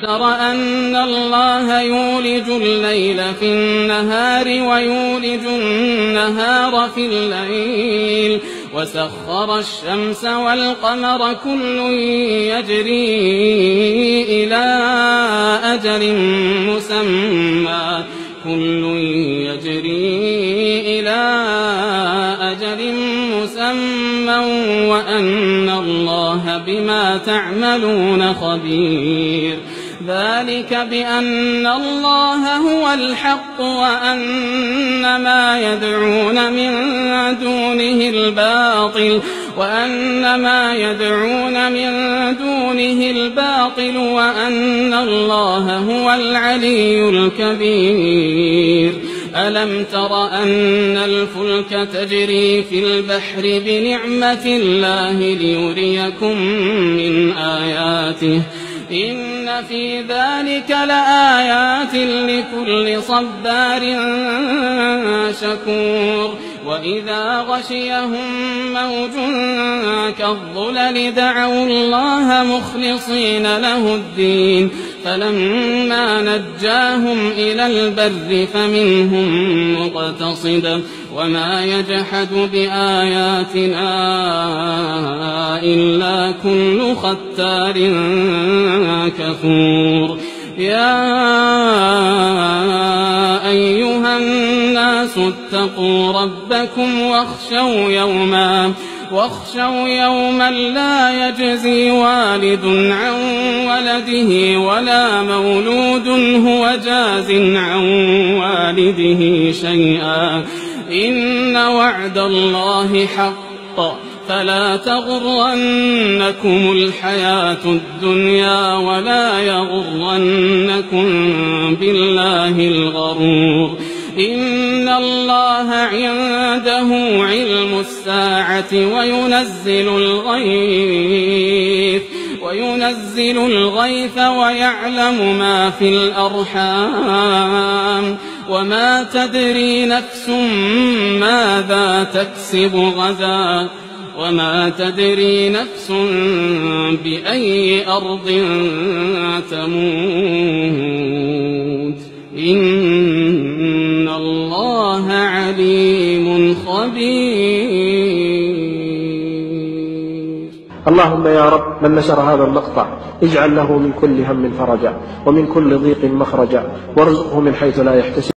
ترى أن الله يولج الليل في النهار ويولج النهار في الليل وسخر الشمس والقمر كل يجري إلى أجل مسمى وأن الله بما تعملون خبير. ذلك بأن الله هو الحق وأن ما يدعون من دونه الباطل وأن الله هو العلي الكبير. ألم تر أن الفلك تجري في البحر بنعمة الله ليريكم من آياته إن في ذلك لآيات لكل صبار شكور. وإذا غشيهم موج كالظلل دعوا الله مخلصين له الدين فلما نجاهم إلى البر فمنهم مقتصد وما يجحد بآياتنا إلا كل ختار كفور. يا أيها الناس اتقوا ربكم واخشوا يوما لا يجزي والد عن ولده ولا مولود هو جاز عن والده شيئا إن وعد الله حق فلا تغرنكم الحياة الدنيا ولا يغرنكم بالله الغرور. إن الله عنده علم الساعة وينزل الغيث ويعلم ما في الأرحام وما تدري نفس ماذا تكسب غدا وما تدري نفس بأي أرض تموت إن الله عليم خبير. اللهم يا رب من نشر هذا المقطع اجعل له من كل هم فرجا ومن كل ضيق مخرجا وارزقه من حيث لا يحتسب